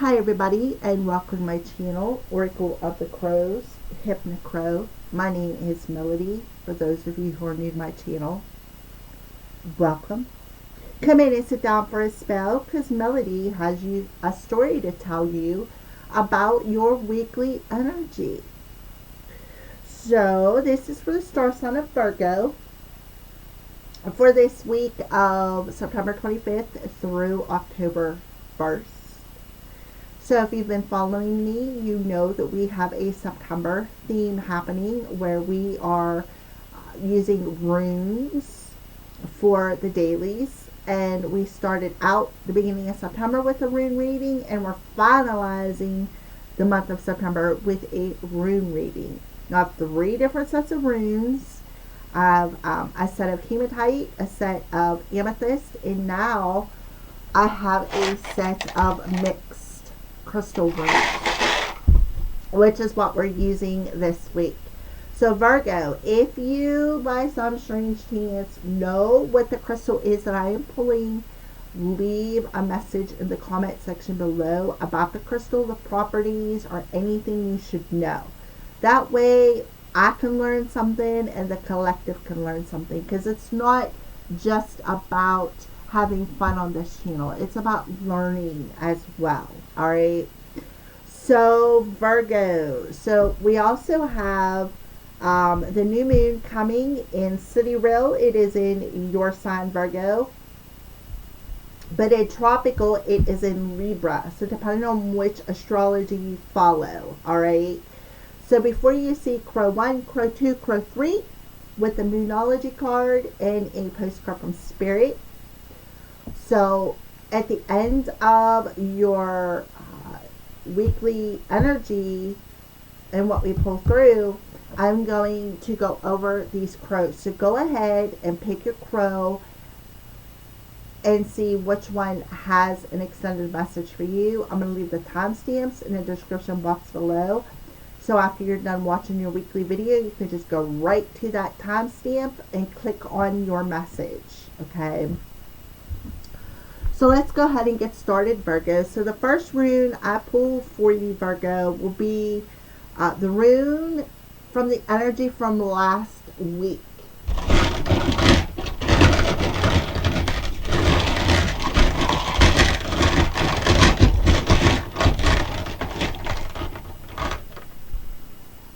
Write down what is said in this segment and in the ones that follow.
Hi everybody, and welcome to my channel, Oracle of the Crows, Hypnocrow. My name is Melody. For those of you who are new to my channel, welcome. Come in and sit down for a spell, because Melody has you a story to tell you about your weekly energy. So this is for the star sign of Virgo for this week of September 25th through October 1st. So if you've been following me, you know that we have a September theme happening where we are using runes for the dailies. And we started out the beginning of September with a rune reading, and we're finalizing the month of September with a rune reading. Now I have 3 different sets of runes. I have a set of hematite, a set of amethyst, and now I have a set of mixed crystal rune, which is what we're using this week. So Virgo, if you by some strange chance know what the crystal is that I am pulling, leave a message in the comment section below about the crystal, the properties, or anything you should know. That way I can learn something and the collective can learn something, because it's not just about having fun on this channel. It's about learning as well. Alright. So Virgo. So we also have the new moon coming in Sidereal. It is in your sign, Virgo. But in tropical, it is in Libra. So depending on which astrology you follow. Alright. So before you see Crow 1, Crow 2, Crow 3 with the Moonology card and a postcard from Spirit. So at the end of your weekly energy and what we pull through, I'm going to go over these crows. So go ahead and pick your crow and see which one has an extended message for you. I'm going to leave the timestamps in the description box below. So after you're done watching your weekly video, you can just go right to that timestamp and click on your message. Okay. So let's go ahead and get started, Virgo. So the first rune I pull for you, Virgo, will be the rune from the energy from last week.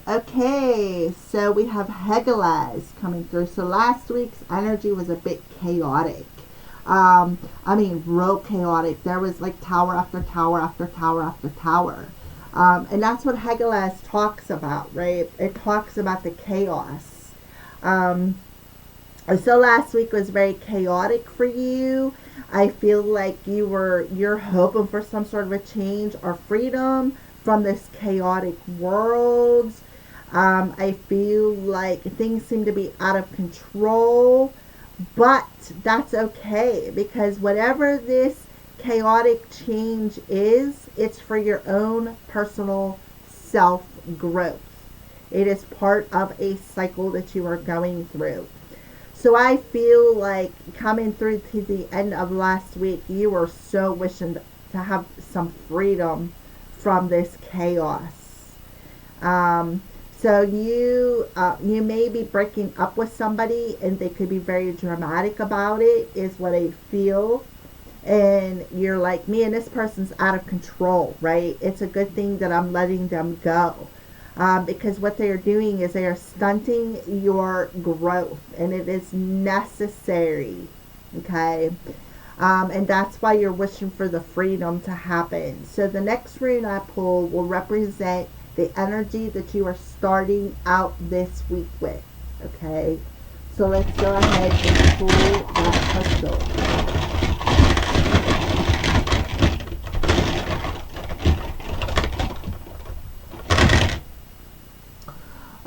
Okay, so we have Hegelaz coming through. So last week's energy was a bit chaotic. Real chaotic. There was like tower after tower after tower after tower. And that's what Hegelaz talks about, right? It talks about the chaos. So last week was very chaotic for you. I feel like you're hoping for some sort of a change or freedom from this chaotic world. I feel like things seem to be out of control. But that's okay, because whatever this chaotic change is, it's for your own personal self-growth. It is part of a cycle that you are going through. So I feel like coming through to the end of last week, you were so wishing to have some freedom from this chaos. So you may be breaking up with somebody, and they could be very dramatic about it, is what I feel. And you're like, man, this person's out of control, right? It's a good thing that I'm letting them go. Because what they are doing is they are stunting your growth, and it is necessary, okay? And that's why you're wishing for the freedom to happen. So the next rune I pull will represent the energy that you are starting out this week with. Okay, so let's go ahead and pull that crystal.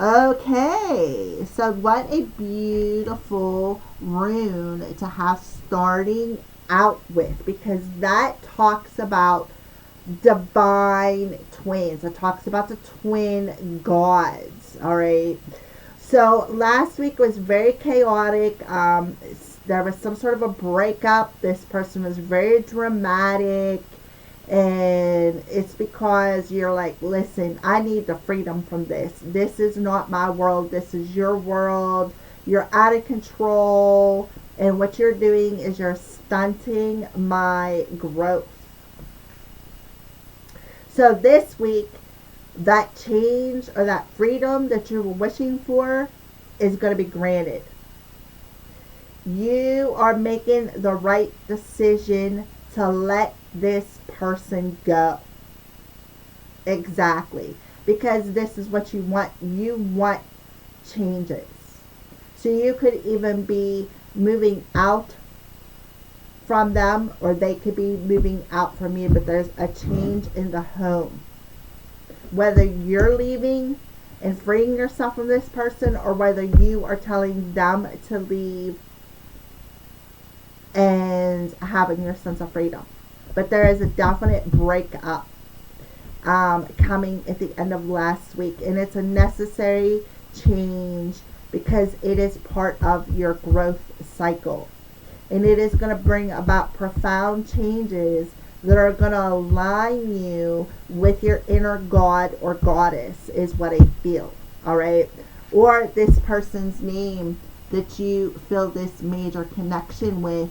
Okay, so what a beautiful rune to have starting out with, because that talks about divine twins. It talks about the twin gods. All right. So last week was very chaotic. There was some sort of a breakup. This person was very dramatic, And it's because you're like, listen, I need the freedom from this. This is not my world. This is your world. You're out of control. And what you're doing is you're stunting my growth. So this week, that change or that freedom that you were wishing for is going to be granted. You are making the right decision to let this person go. Exactly. Because this is what you want. You want changes. So you could even be moving out from them, or they could be moving out from you, but there's a change in the home. Whether you're leaving and freeing yourself from this person, or whether you are telling them to leave and having your sense of freedom. But there is a definite breakup coming at the end of last week, and it's a necessary change because it is part of your growth cycle, and it is going to bring about profound changes that are going to align you with your inner god or goddess, is what I feel. All right, or this person's name that you feel this major connection with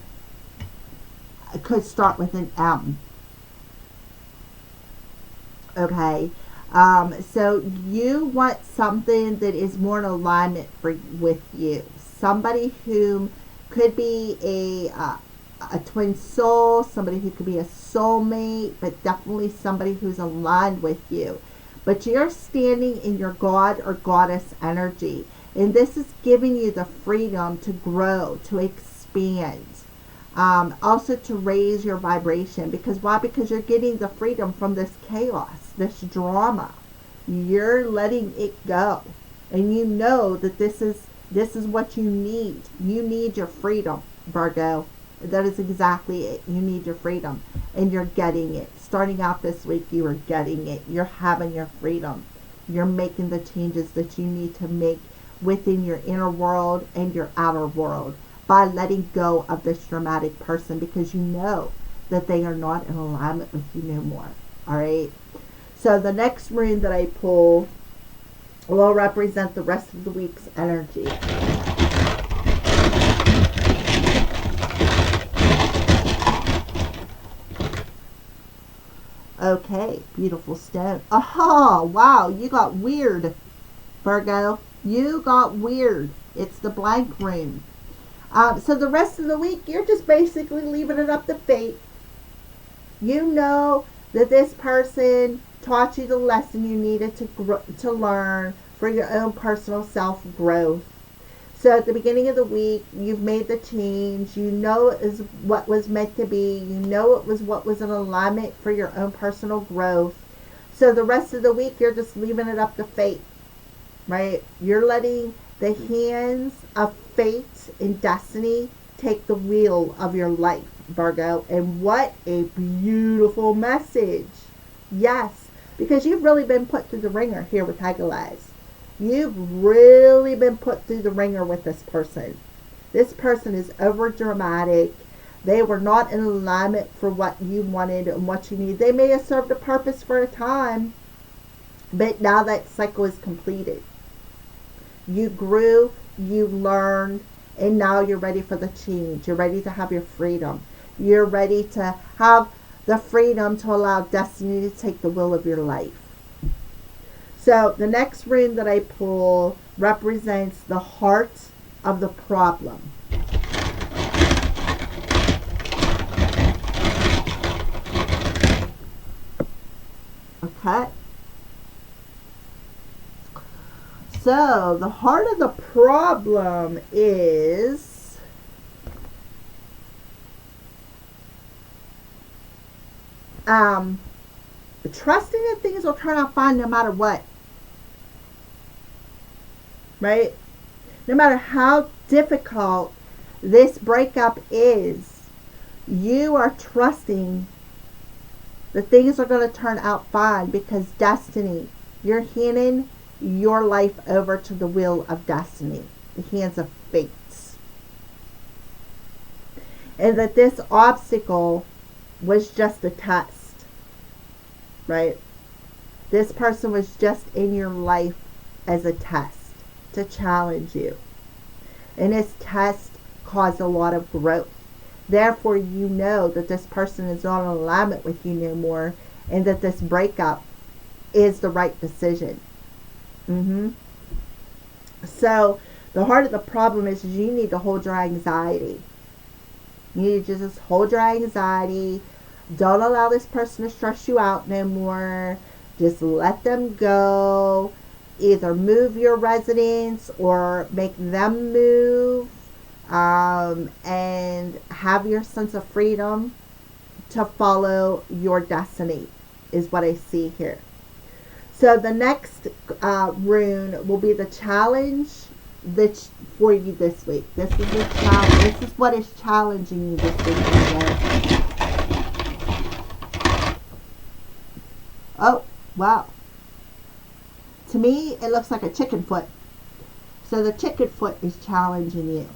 could start with an M. Okay, so you want something that is more in alignment with you. Somebody who could be a twin soul, somebody who could be a soulmate, but definitely somebody who's aligned with you. But you're standing in your god or goddess energy, and this is giving you the freedom to grow, to expand. Also to raise your vibration. Because why? Because you're getting the freedom from this chaos, this drama. You're letting it go. And you know that this is what you need. You need your freedom, Virgo. That is exactly it. You need your freedom. And you're getting it. Starting out this week, you are getting it. You're having your freedom. You're making the changes that you need to make within your inner world and your outer world, by letting go of this dramatic person, because you know that they are not in alignment with you no more. All right. So the next rune that I pull will represent the rest of the week's energy. Okay, beautiful stone. Aha, wow, you got weird, Virgo. You got weird. It's the blank rune. So the rest of the week, you're just basically leaving it up to fate. You know that this person taught you the lesson you needed to learn for your own personal self-growth. So at the beginning of the week, you've made the change. You know it is what was meant to be. You know it was what was in alignment for your own personal growth. So the rest of the week, you're just leaving it up to fate, right? You're letting the hands of fate and destiny take the wheel of your life, Virgo. And what a beautiful message. Yes, because you've really been put through the ringer here with Tiger Eyes. You've really been put through the ringer with this person. This person is over dramatic. They were not in alignment for what you wanted and what you need. They may have served a purpose for a time, but now that cycle is completed. You grew, you learned, and now you're ready for the change. You're ready to have your freedom. You're ready to have the freedom to allow destiny to take the will of your life. So the next rune that I pull represents the heart of the problem. Okay. So the heart of the problem is trusting that things will turn out fine no matter what. Right? No matter how difficult this breakup is, you are trusting that things are going to turn out fine, because destiny, you're handing your life over to the will of destiny, the hands of fate. And that this obstacle was just a test. right? This person was just in your life as a test to challenge you. And this test caused a lot of growth. Therefore, you know that this person is not in alignment with you no more, and that this breakup is the right decision. So, the heart of the problem is you need to hold your anxiety. You need to just hold your anxiety. Don't allow this person to stress you out no more. Just let them go. Either move your residence or make them move. And have your sense of freedom to follow your destiny is what I see here. So the next rune will be the challenge that's for you this week. This is the challenge. This is what is challenging you this week. Oh, wow. To me, it looks like a chicken foot. So the chicken foot is challenging you.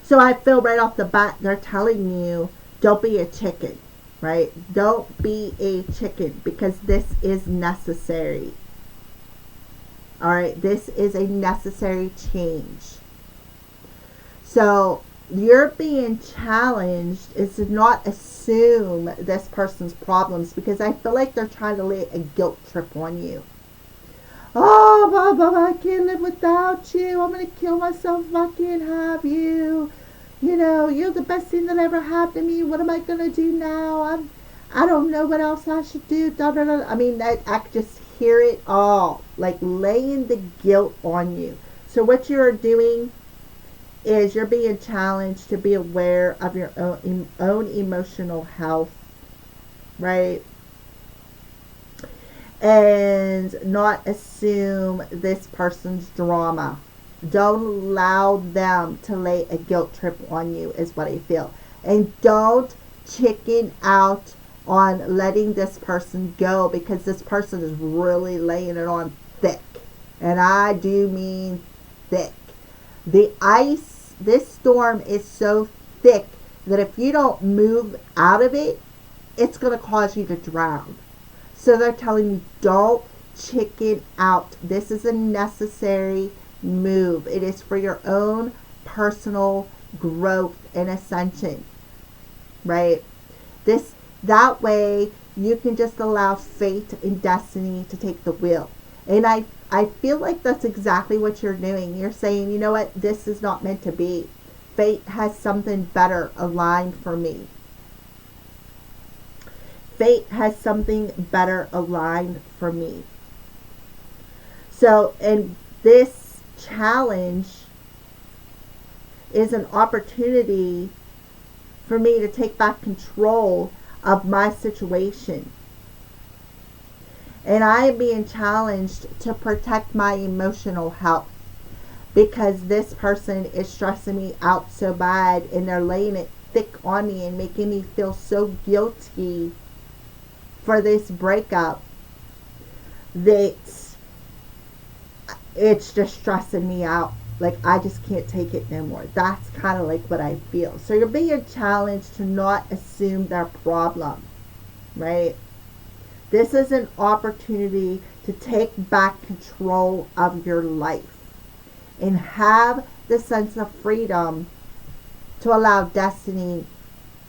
So I feel right off the bat, they're telling you, don't be a chicken, right? Don't be a chicken, because this is necessary. All right, this is a necessary change. So you're being challenged is to not assume this person's problems, because I feel like they're trying to lay a guilt trip on you. Oh, Mama, I can't live without you. I'm going to kill myself if I can't have you. You know, you're the best thing that ever happened to me. What am I going to do now? I don't know what else I should do. Da, da, da. I mean, I could just hear it all. Like laying the guilt on you. So what you're doing is you're being challenged to be aware of your own emotional health. Right? And not assume this person's drama. Don't allow them to lay a guilt trip on you is what I feel. And don't chicken out on letting this person go, because this person is really laying it on thick. And I do mean thick. The ice, this storm is so thick that if you don't move out of it, it's going to cause you to drown. So they're telling you, don't chicken out. This is a necessary move. It is for your own personal growth and ascension. Right? That way you can just allow fate and destiny to take the wheel. And I feel like that's exactly what you're doing. You're saying, you know what, this is not meant to be. Fate has something better aligned for me. Fate has something better aligned for me. So, and this challenge is an opportunity for me to take back control of my situation. And I am being challenged to protect my emotional health, because this person is stressing me out so bad, and they're laying it thick on me and making me feel so guilty for this breakup that it's just stressing me out. Like, I just can't take it no more. That's kind of like what I feel. So you're being challenged to not assume their problem, right? This is an opportunity to take back control of your life and have the sense of freedom to allow destiny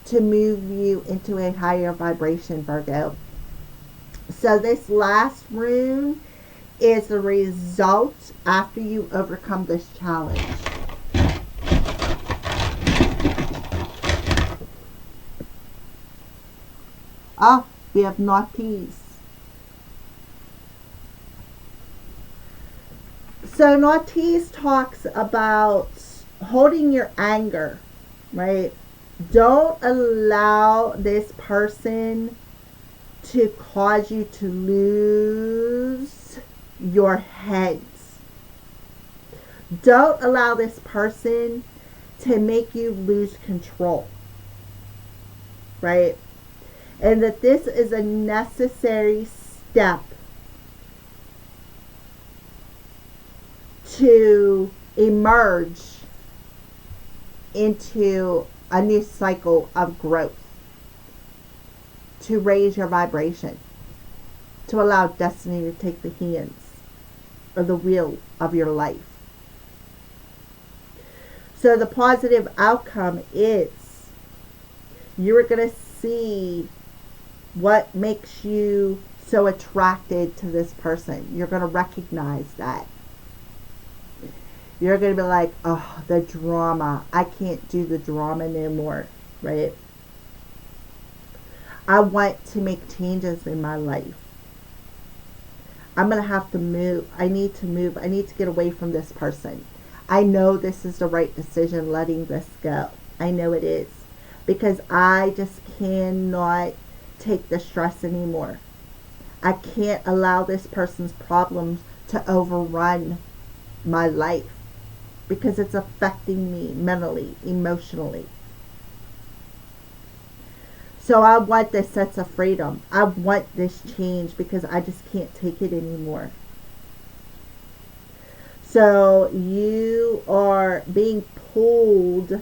to move you into a higher vibration, Virgo. So this last rune is the result after you overcome this challenge. Ah, we have Naughties. So Naughties talks about holding your anger, right? Don't allow this person to cause you to lose your heads. Don't allow this person to make you lose control, right? And that this is a necessary step to emerge into a new cycle of growth. to raise your vibration, to allow destiny to take the hands or the wheel of your life. So the positive outcome is you're going to see what makes you so attracted to this person. You're going to recognize that. You're going to be like, oh, the drama. I can't do the drama no more, right? I want to make changes in my life. I'm going to have to move. I need to move. I need to get away from this person. I know this is the right decision, letting this go. I know it is. Because I just cannot take the stress anymore. I can't allow this person's problems to overrun my life. Because it's affecting me mentally, emotionally. So I want this sense of freedom. I want this change because I just can't take it anymore. So you are being pulled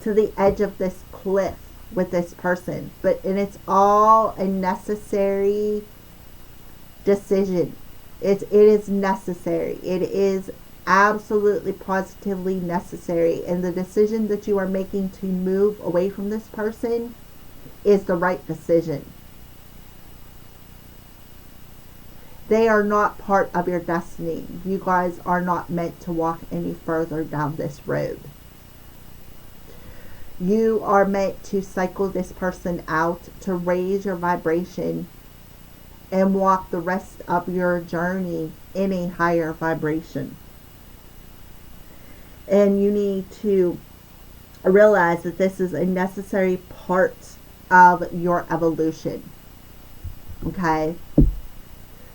to the edge of this cliff with this person. And it's all a necessary decision. It is necessary. It is absolutely positively necessary, and the decision that you are making to move away from this person is the right decision. They are not part of your destiny. You guys are not meant to walk any further down this road. You are meant to cycle this person out, to raise your vibration and walk the rest of your journey in a higher vibration. And you need to realize that this is a necessary part of your evolution. Okay?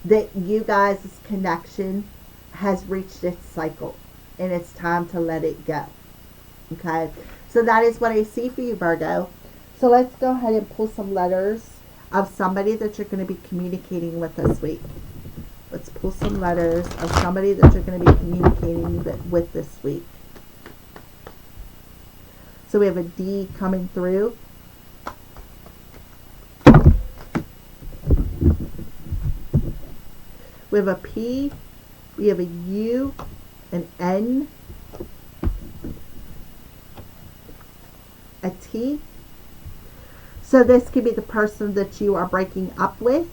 That you guys' connection has reached its cycle. And it's time to let it go. Okay? So that is what I see for you, Virgo. So let's go ahead and pull some letters of somebody that you're going to be communicating with this week. Let's pull some letters of somebody that you're going to be communicating with this week. So we have a D coming through. We have a P. We have a U, an N, a T. So this could be the person that you are breaking up with.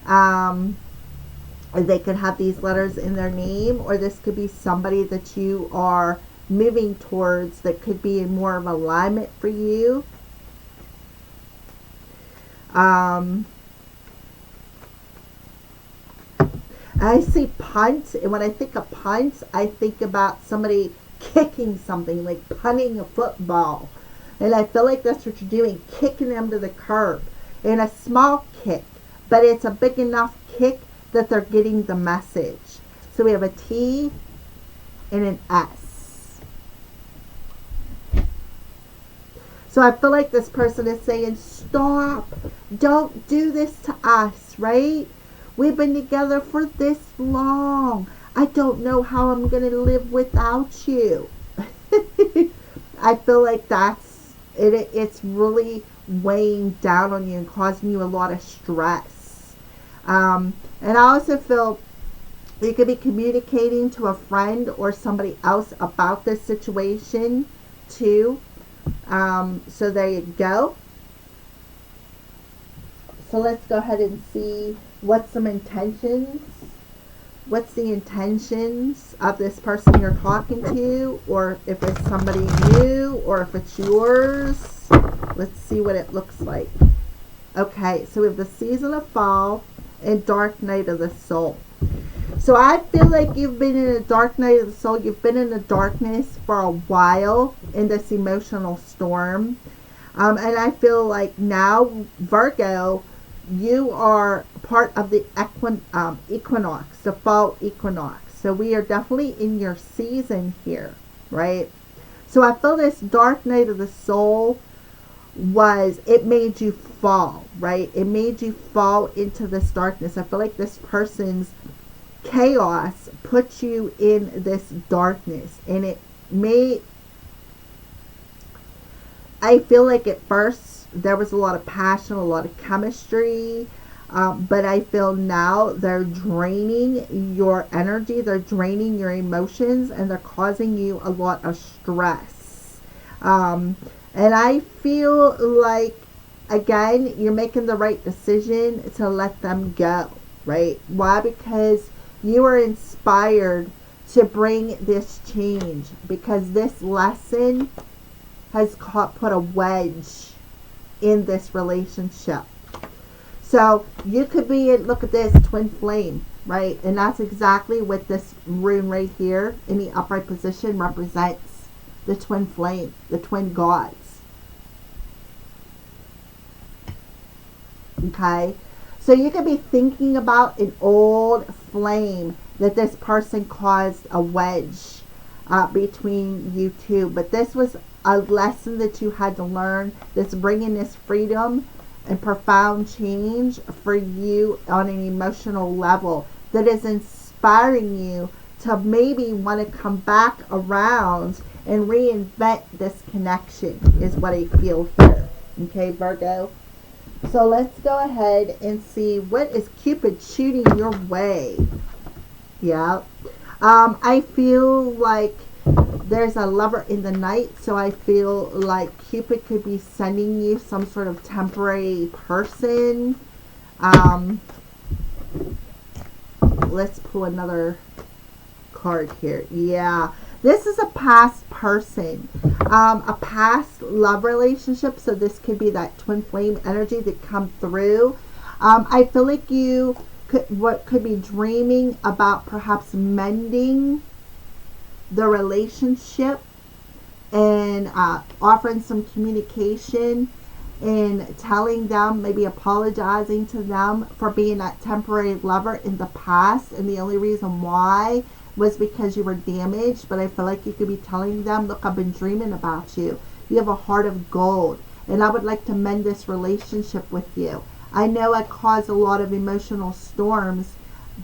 They could have these letters in their name, or this could be somebody that you are moving towards that could be in more of alignment for you. I see punt, and when I think of punt, I think about somebody kicking something, like punting a football. And I feel like that's what you're doing, kicking them to the curb. And a small kick, but it's a big enough kick that they're getting the message. So we have a T and an S. So I feel like this person is saying, stop, don't do this to us, right? We've been together for this long. I don't know how I'm going to live without you. I feel like that's it. It's really weighing down on you and causing you a lot of stress. And I also feel you could be communicating to a friend or somebody else about this situation too. So there you go. So let's go ahead and see what's some intentions. What's the intentions of this person you're talking to, or if it's somebody new, or if it's yours. Let's see what it looks like. Okay, so we have the season of fall and dark night of the soul. So I feel like you've been in a dark night of the soul. You've been in the darkness for a while in this emotional storm. And I feel like now, Virgo, you are part of the equinox, the fall equinox. So we are definitely in your season here, right? So I feel this dark night of the soul it made you fall, right? It made you fall into this darkness. I feel like this person's chaos put you in this darkness, and I feel like at first there was a lot of passion, a lot of chemistry. But I feel now they're draining your energy, they're draining your emotions, and they're causing you a lot of stress. And I feel like, again, you're making the right decision to let them go, right? Why? Because you are inspired to bring this change, because this lesson has put a wedge in this relationship. So you could be in, look at this, twin flame, right? And that's exactly what this rune right here in the upright position represents. The twin flame, the twin gods. Okay? So you could be thinking about an old flame that this person caused a wedge between you two. But this was a lesson that you had to learn that's bringing this freedom and profound change for you on an emotional level, that is inspiring you to maybe want to come back around and reinvent this connection, is what I feel here. Okay, Virgo? So let's go ahead and see, what is Cupid shooting your way? Yeah. I feel like there's a lover in the night, so I feel like Cupid could be sending you some sort of temporary person. Let's pull another card here. Yeah, this is a past person, a past love relationship, so this could be that twin flame energy that come through. I feel like you could be dreaming about perhaps mending the relationship and offering some communication and telling them, maybe apologizing to them for being that temporary lover in the past, and the only reason why was because you were damaged. But I feel like you could be telling them, look, I've been dreaming about you. You have a heart of gold, and I would like to mend this relationship with you. I know I caused a lot of emotional storms,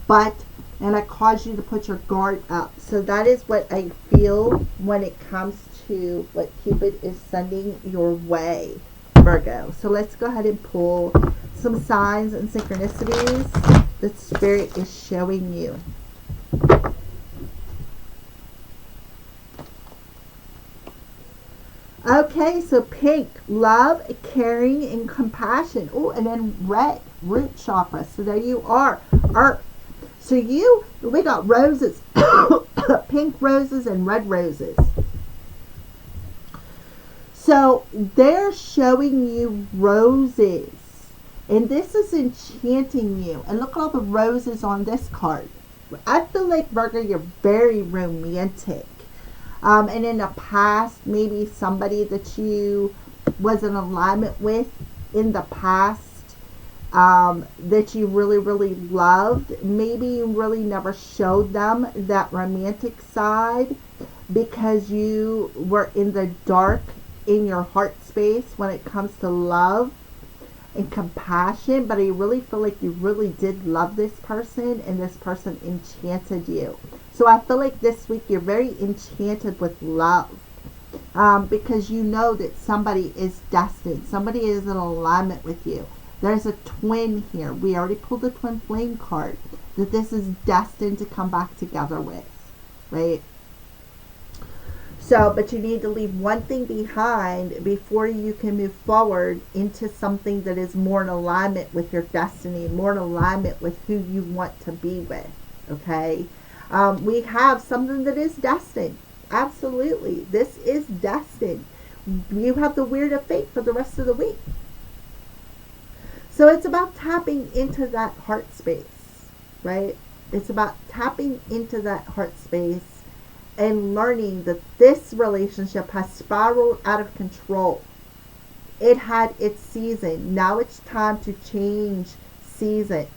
and I caused you to put your guard up. So that is what I feel when it comes to what Cupid is sending your way, Virgo. So let's go ahead and pull some signs and synchronicities that Spirit is showing you. Okay, so pink, love, caring, and compassion. Oh, and then red, root chakra. So there you are, Earth. So we got roses, pink roses and red roses. So they're showing you roses, and this is enchanting you. And look at all the roses on this card. I feel like, Virgo, you're very romantic. And in the past, maybe somebody that you was in alignment with in the past, that you really, really loved. Maybe you really never showed them that romantic side because you were in the dark in your heart space when it comes to love and compassion. But I really feel like you really did love this person, and this person enchanted you. So I feel like this week you're very enchanted with love, because you know that somebody is destined. Somebody is in alignment with you. There's a twin here. We already pulled the twin flame card, that this is destined to come back together with, right? So, but you need to leave one thing behind before you can move forward into something that is more in alignment with your destiny, more in alignment with who you want to be with, okay? We have something that is destined. Absolutely. This is destined. You have the Wheel of Fate for the rest of the week. So it's about tapping into that heart space, right? It's about tapping into that heart space and learning that this relationship has spiraled out of control. It had its season. Now it's time to change seasons.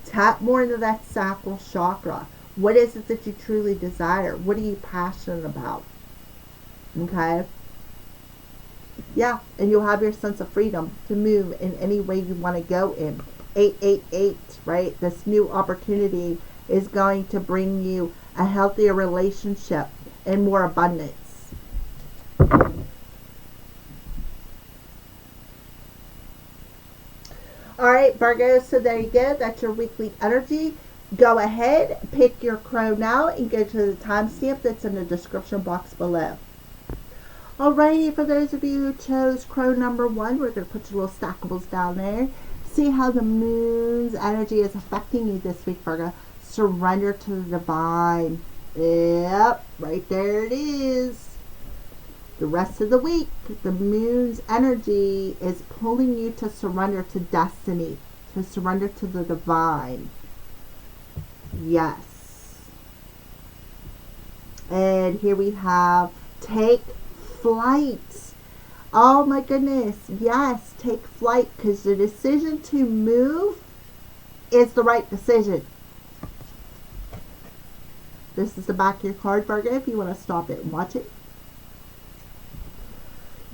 Tap more into that sacral chakra. What is it that you truly desire? What are you passionate about? Okay? Yeah, and you'll have your sense of freedom to move in any way you want to go in. 888, right? This new opportunity is going to bring you a healthier relationship and more abundance. All right, Virgo, so there you go. That's your weekly energy. Go ahead, pick your crow now, and go to the timestamp that's in the description box below. Alrighty, for those of you who chose crow number 1, we're going to put your little stackables down there. See how the moon's energy is affecting you this week, Virgo. Surrender to the divine. Yep, right there it is. The rest of the week, the moon's energy is pulling you to surrender to destiny, to surrender to the divine. Yes. And here we have take flight. Oh my goodness. Yes, take flight, because the decision to move is the right decision. This is the back of your card, Virgo, if you want to stop it and watch it.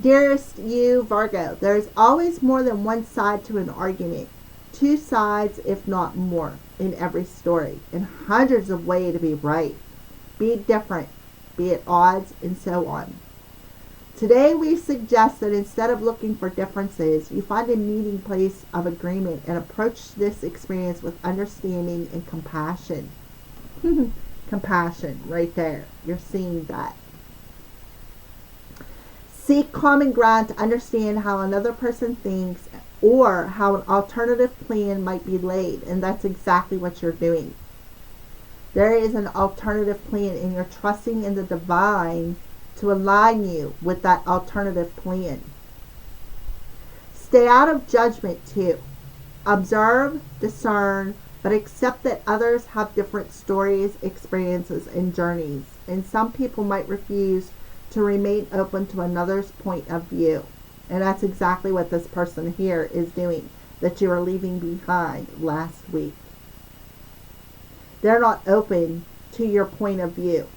Dearest you, Virgo, there's always more than one side to an argument. 2 sides, if not more, in every story, and hundreds of ways to be right. Be different, be at odds, and so on. Today we suggest that instead of looking for differences, you find a meeting place of agreement and approach this experience with understanding and compassion. Compassion, right there. You're seeing that. Seek common ground to understand how another person thinks or how an alternative plan might be laid, and that's exactly what you're doing. There is an alternative plan, and you're trusting in the divine to align you with that alternative plan. Stay out of judgment too. Observe, discern, but accept that others have different stories, experiences, and journeys, and some people might refuse to remain open to another's point of view. And that's exactly what this person here is doing, that you are leaving behind last week. They're not open to your point of view.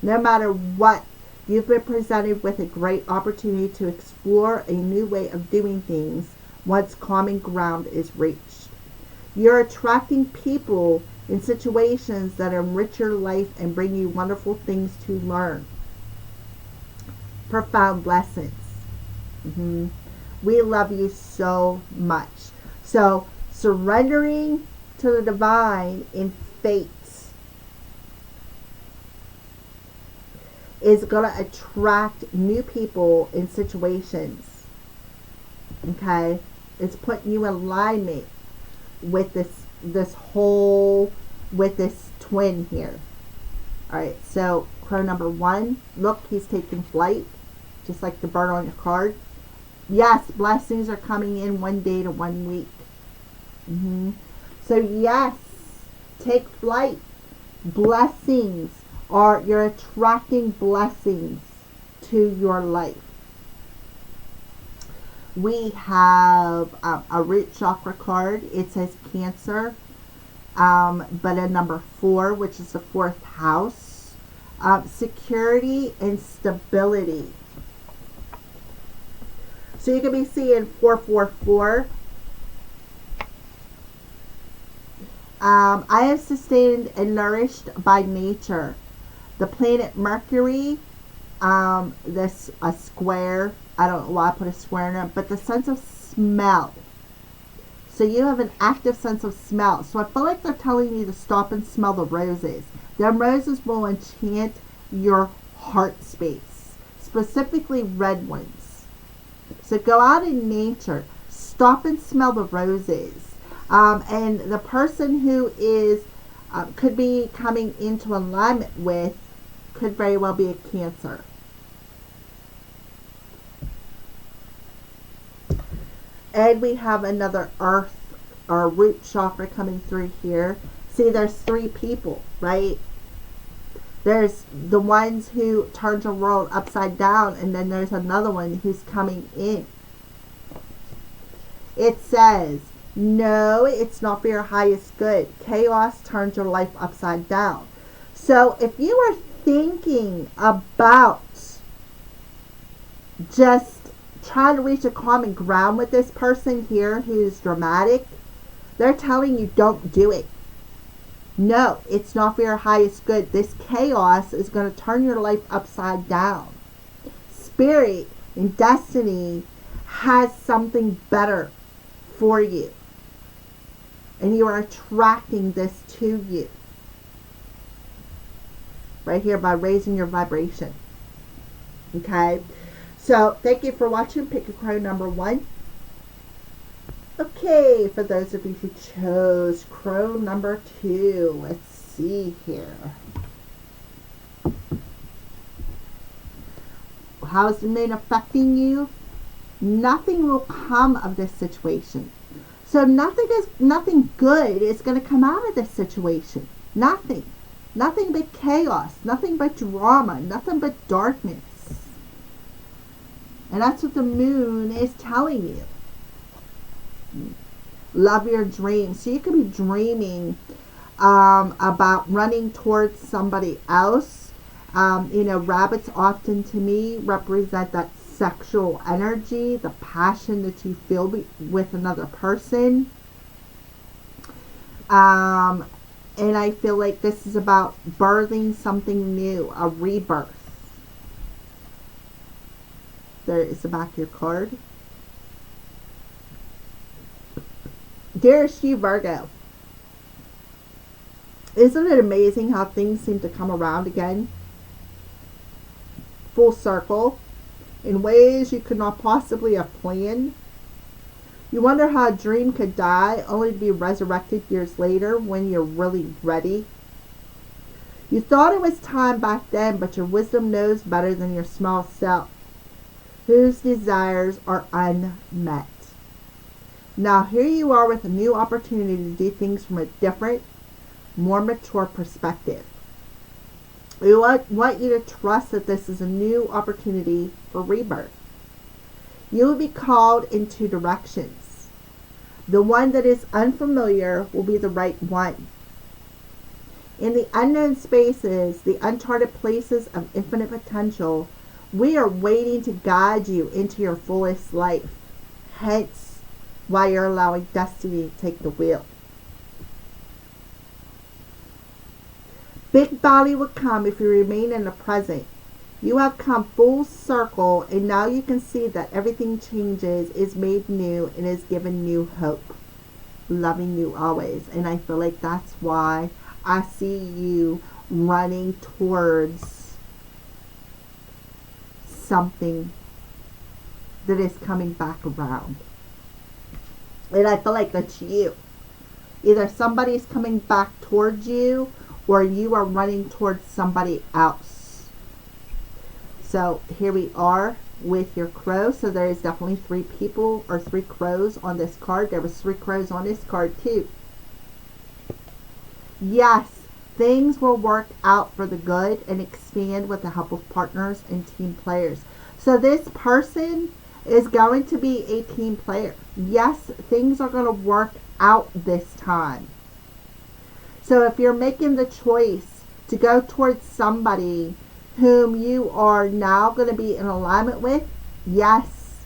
No matter what, you've been presented with a great opportunity to explore a new way of doing things once common ground is reached. You're attracting people in situations that enrich your life and bring you wonderful things to learn. Profound lessons. We love you so much. So, surrendering to the divine in faith is going to attract new people in situations. Okay? It's putting you in alignment with this twin here. Alright, so crow number 1, look, he's taking flight, just like the bird on your card. Yes, blessings are coming in 1 day to 1 week. So yes, take flight. Blessings you're attracting blessings to your life. We have a root chakra card. It says Cancer, but a number 4, which is the 4th house. Security and stability. So you can be seeing 444. I am sustained and nourished by nature. The planet Mercury, this a square. I don't know why I put a square in it, but the sense of smell. So you have an active sense of smell. So I feel like they're telling you to stop and smell the roses. The roses will enchant your heart space, specifically red ones. So go out in nature, stop and smell the roses. And the person who is could be coming into alignment with could very well be a Cancer. And we have another earth or root chakra coming through here. See, there's 3 people, right? There's the ones who turned your world upside down, and then there's another one who's coming in. It says, no, it's not for your highest good. Chaos turns your life upside down. So if you are thinking about just trying to reach a common ground with this person here who's dramatic, they're telling you don't do it. No, it's not for your highest good. This chaos is going to turn your life upside down. Spirit and destiny has something better for you. And you are attracting this to you. Right here by raising your vibration. Okay? So, thank you for watching. Pick a crow number 1. Okay, for those of you who chose crow number 2, let's see here. How is the moon affecting you? Nothing will come of this situation. So nothing good is going to come out of this situation. Nothing. Nothing but chaos. Nothing but drama. Nothing but darkness. And that's what the moon is telling you. Love your dreams. So you could be dreaming about running towards somebody else. Rabbits often to me represent that sexual energy, the passion that you feel with another person. And I feel like this is about birthing something new, a rebirth. There is the back of your card. Dearest you, Virgo. Isn't it amazing how things seem to come around again? Full circle. In ways you could not possibly have planned. You wonder how a dream could die only to be resurrected years later when you're really ready. You thought it was time back then, but your wisdom knows better than your small self, whose desires are unmet. Now here you are with a new opportunity to do things from a different, more mature perspective. We want you to trust that this is a new opportunity for rebirth. You will be called in 2 directions. The one that is unfamiliar will be the right one. In the unknown spaces, the uncharted places of infinite potential, we are waiting to guide you into your fullest life. Hence, why you're allowing destiny to take the wheel. Big body will come if you remain in the present. You have come full circle, and now you can see that everything changes, is made new, and is given new hope. Loving you always. And I feel like that's why I see you running towards something that is coming back around. And I feel like that's you. Either somebody's coming back towards you, or you are running towards somebody else. So here we are with your crow. So there is definitely 3 people or 3 crows on this card. There was 3 crows on this card too. Yes, things will work out for the good and expand with the help of partners and team players. So this person is going to be a team player. Yes, things are going to work out this time. So if you're making the choice to go towards somebody whom you are now going to be in alignment with, yes,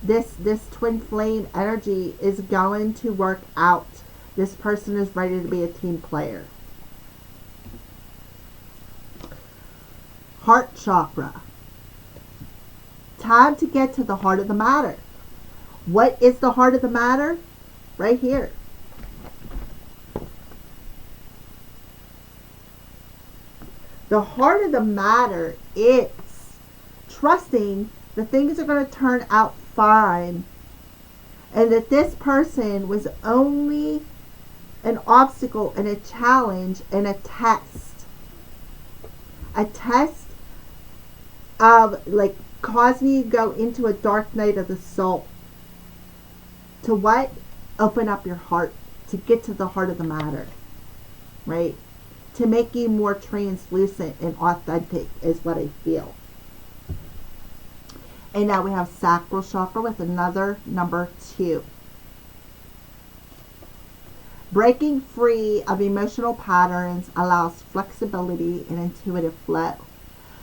this twin flame energy is going to work out. This person is ready to be a team player. Heart chakra. Time to get to the heart of the matter. What is the heart of the matter? Right here. The heart of the matter is trusting that things are going to turn out fine, and that this person was only an obstacle and a challenge and a test. A test of like causing you to go into a dark night of the soul. To what? Open up your heart. To get to the heart of the matter. Right? To make you more translucent and authentic is what I feel. And now we have sacral chakra with another number 2. Breaking free of emotional patterns allows flexibility and intuitive flow.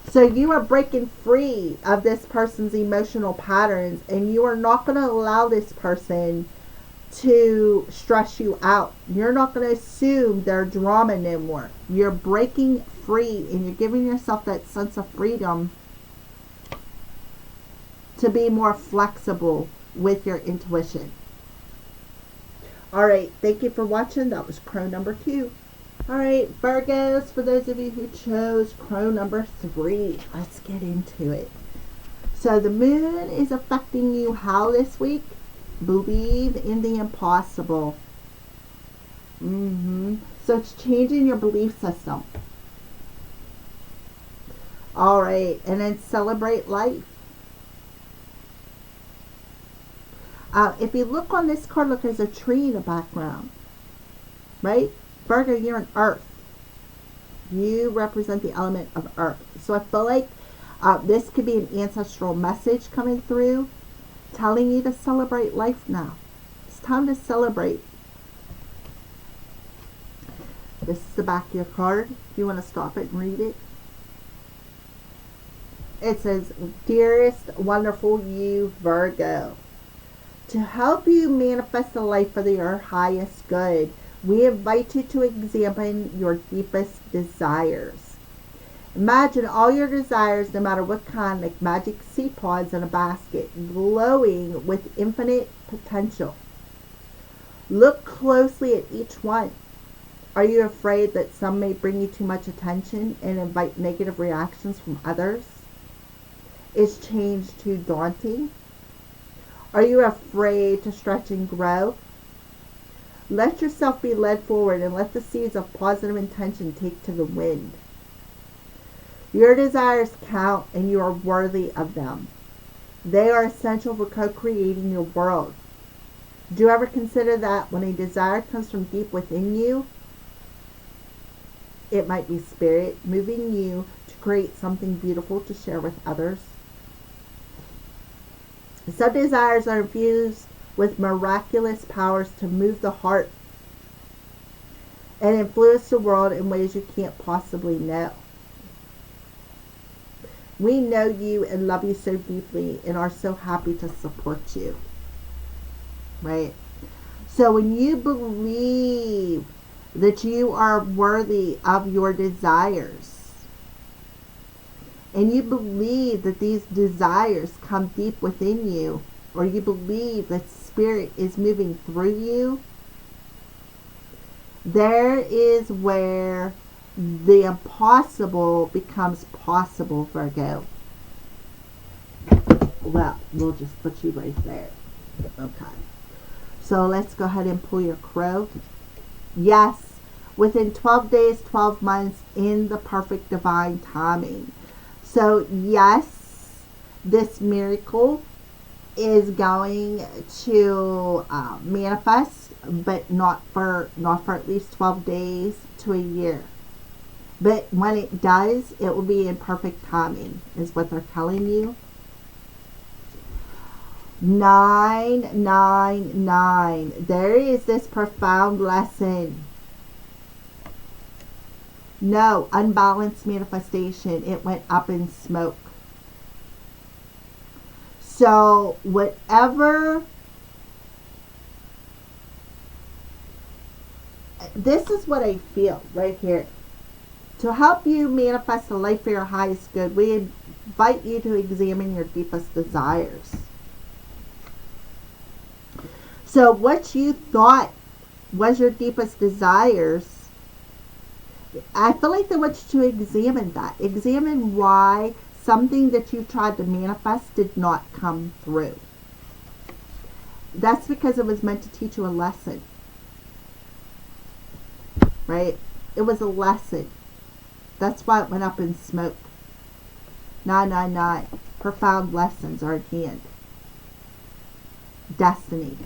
So you are breaking free of this person's emotional patterns, and you are not going to allow this person to stress you out. You're not going to assume their drama no more. You're breaking free, and you're giving yourself that sense of freedom to be more flexible with your intuition. Alright, thank you for watching. That was crow number 2. Alright, Virgos, for those of you who chose crow number 3, let's get into it. So the moon is affecting you how this week? Believe in the impossible. So it's changing your belief system. Alright, and then celebrate life. If you look on this card, look, there's a tree in the background. Right? Virgo, you're an earth. You represent the element of earth. So I feel like this could be an ancestral message coming through, telling you to celebrate life now. It's time to celebrate. This is the back of your card. If you want to stop it and read it. It says, dearest, wonderful you, Virgo. To help you manifest a life for your highest good, we invite you to examine your deepest desires. Imagine all your desires, no matter what kind, like magic seed pods in a basket, glowing with infinite potential. Look closely at each one. Are you afraid that some may bring you too much attention and invite negative reactions from others? Is change too daunting? Are you afraid to stretch and grow? Let yourself be led forward and let the seeds of positive intention take to the wind. Your desires count and you are worthy of them. They are essential for co-creating your world. Do you ever consider that when a desire comes from deep within you, it might be spirit moving you to create something beautiful to share with others? Some desires are infused with miraculous powers to move the heart and influence the world in ways you can't possibly know. We know you and love you so deeply and are so happy to support you. Right? So when you believe that you are worthy of your desires, and you believe that these desires come deep within you, or you believe that spirit is moving through you, there is where the impossible becomes possible, Virgo. Well, we'll just put you right there. Okay. So let's go ahead and pull your crow. Yes, within 12 days, 12 months, in the perfect divine timing. So yes, this miracle is going to manifest, but not for at least 12 days to a year. But when it does, it will be in perfect timing, is what they're telling you. 999. There is this profound lesson. No, unbalanced manifestation. It went up in smoke. So whatever, this is what I feel right here. To help you manifest a life for your highest good, we invite you to examine your deepest desires. So what you thought was your deepest desires, I feel like they want you to examine that. Examine why something that you tried to manifest did not come through. That's because it was meant to teach you a lesson. Right? It was a lesson. That's why it went up in smoke. 999. Profound lessons are at hand. Destiny.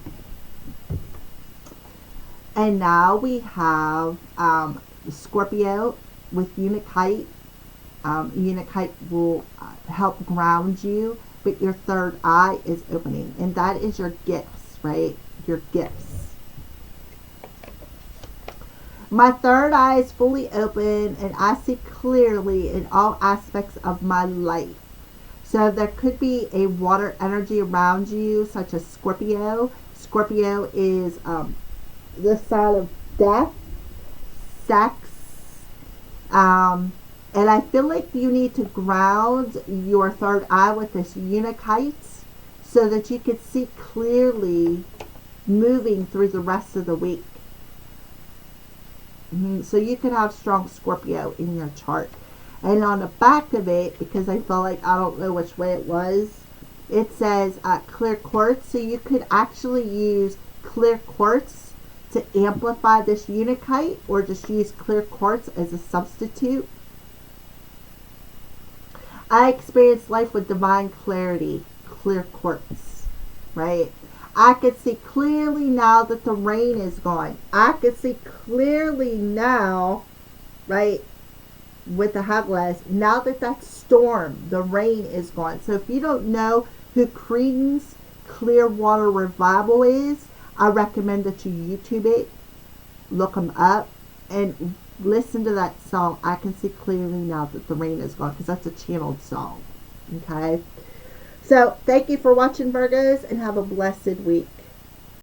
And now we have Scorpio with Unakite. Unakite will help ground you, but your third eye is opening. And that is your gifts, right? Your gifts. My third eye is fully open and I see clearly in all aspects of my life. So there could be a water energy around you, such as Scorpio. Scorpio is the sign of death, sex, and I feel like you need to ground your third eye with this Unakite so that you could see clearly moving through the rest of the week. So you could have strong Scorpio in your chart. And on the back of it, because I feel like I don't know which way it was, it says clear quartz. So you could actually use clear quartz to amplify this unakite, or just use clear quartz as a substitute. I experience life with divine clarity, clear quartz, right? I could see clearly now that the rain is gone. I could see clearly now, right, with the hot glass, now that that storm, the rain is gone. So if you don't know who Creedence Clearwater Revival is, I recommend that you YouTube it, look them up, and listen to that song, I Can See Clearly Now That the Rain Is Gone, because that's a channeled song. Okay? So, thank you for watching, Virgos, and have a blessed week.